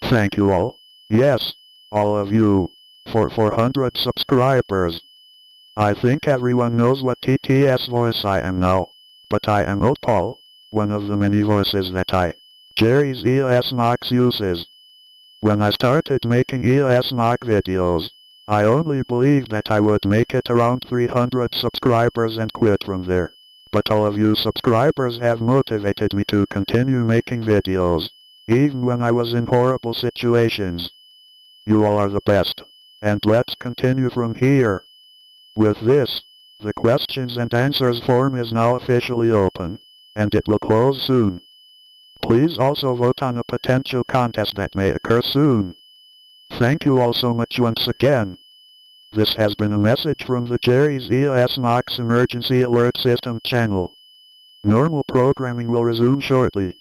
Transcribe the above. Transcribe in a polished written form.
Thank you all. Yes, all of you, for 400 subscribers. I think everyone knows what TTS voice I am now, but I am old Paul, one of the many voices that Jerry's EAS Mock uses. When I started making EAS Mock videos, I only believed that I would make it around 300 subscribers and quit from there. But all of you subscribers have motivated me to continue making videos, even when I was in horrible situations. You all are the best, and let's continue from here. With this, the questions and answers form is now officially open, and it will close soon. Please also vote on a potential contest that may occur soon. Thank you all so much once again. This has been a message from the Jerry's EAS Mock's Emergency Alert System channel. Normal programming will resume shortly.